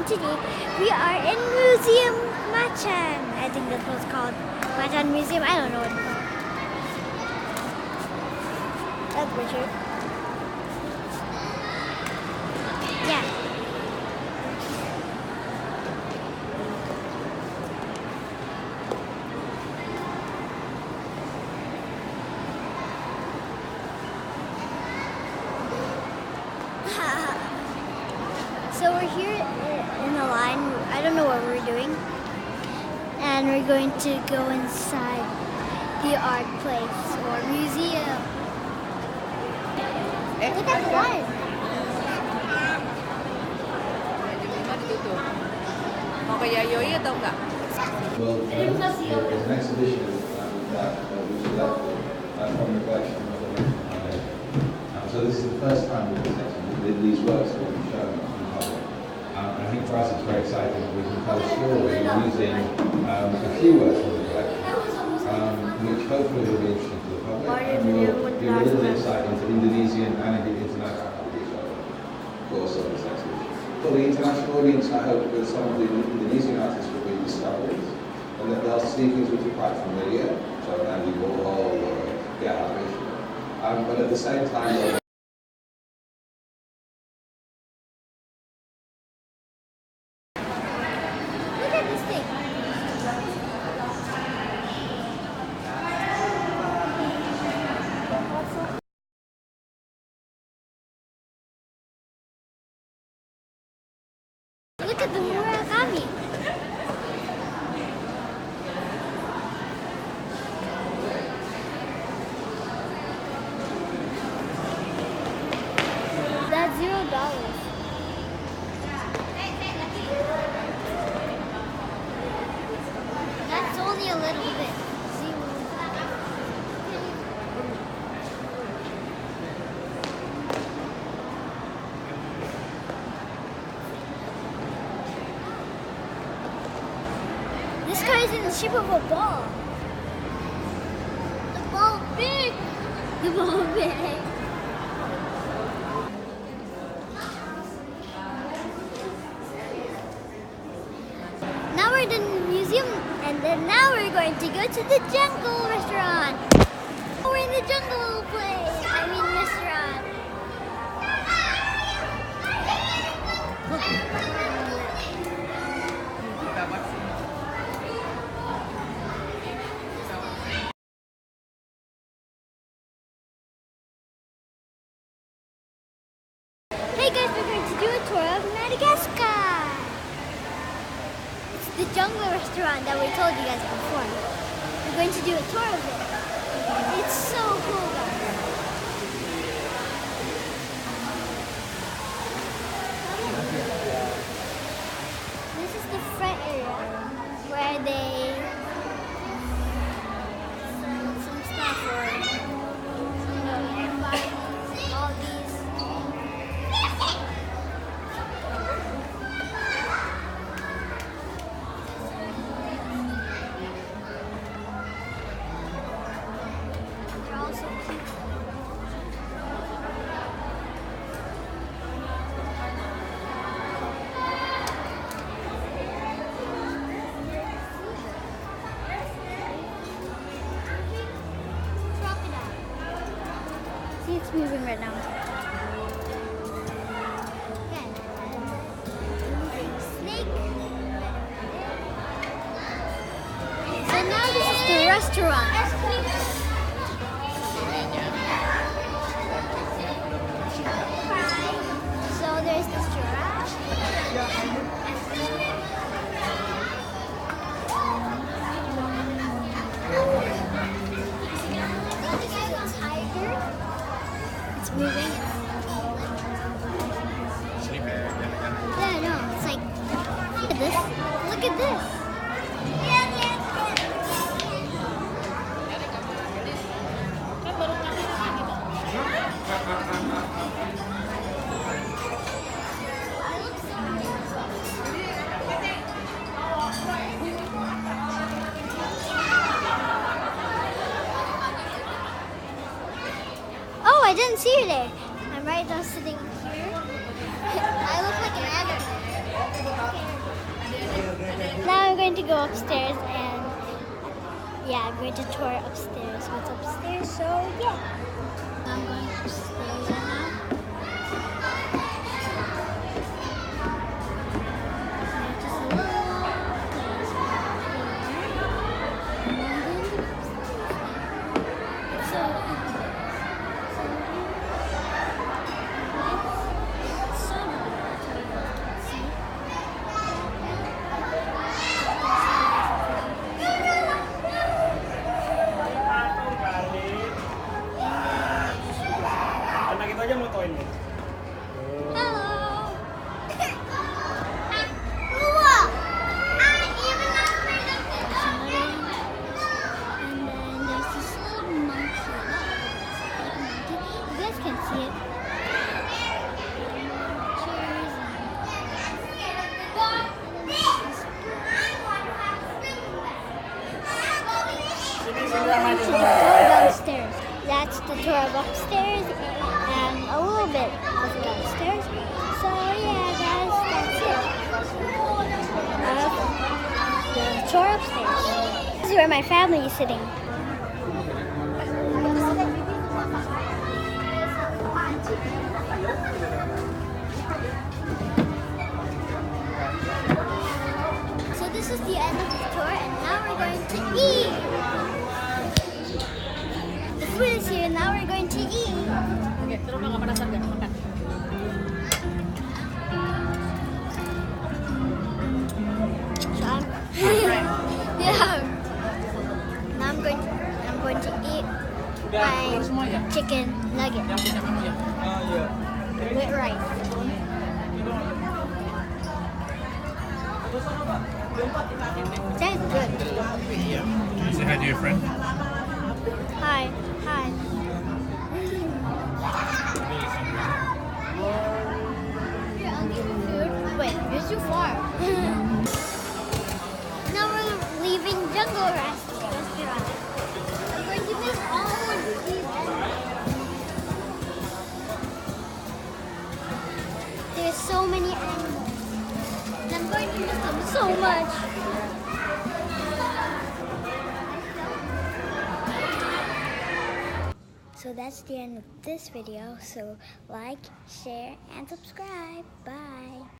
today we are in Museum Machan. I think that's what it's called. Machan Museum. I don't know what it's called. That's Richard. Yeah. So we're here in the line. I don't know what we're doing. And we're going to go inside the art place or museum. Look at the line. Well, there's an exhibition that we selected from the collection of the so this is the first time these works have been shown in public. And I think for us it's very exciting that we can tell a story using a few works from the collection, which hopefully will be interesting to the public and will give a little insight into Indonesian and international course of this exhibition. For the international audience, I hope that some of the Indonesian artists will be discoveries and that they'll see things which are quite familiar, so Andy Warhol or Gerhard Richter. But at the same time, look at the Murakami. That's $0. That's only a little bit. This car is in the shape of a ball. The ball big. The ball big. Now we're in the museum, and then now we're going to go to the jungle restaurant. We're in the jungle place. I mean restaurant. Hey guys, we're going to do a tour of Madagascar. It's the jungle restaurant that we told you guys before. We're going to do a tour of it. It's so cool, guys. This is the front area where they sell some stuff or all these. They're all so cute. Crocodile. See, it's moving right now. Okay, and moving snake. So now this is the restaurant. So there's this giraffe. This is a tiger. It's moving. Yeah, no, it's like, look at this. Look at this. Oh, I didn't see you there. I'm right now sitting here. I look like an adult. to go upstairs and yeah, I'm going to tour upstairs. What's upstairs? So yeah, I'm going upstairs now. Anak itu aja mau toilet. Downstairs. That's the tour of upstairs and a little bit of downstairs. So yeah, guys, that's it. The tour upstairs. This is where my family is sitting. So this is the end of the tour, and now we're going to eat. The food is here, now we're going to eat. Oke, terus nggak penasaran nggak makan? So yeah. Now I'm going to eat my chicken nugget Yang punya kamu ya? Oh iya. with rice. That's good. Iya. Can you say hi to your friend? Hi. Hi. Wait, you're too far. Now we're leaving Jungle Restaurant. I'm going to miss all of these. There's so many animals. And I'm going to miss them so much. So that's the end of this video. So like, share, and subscribe. Bye.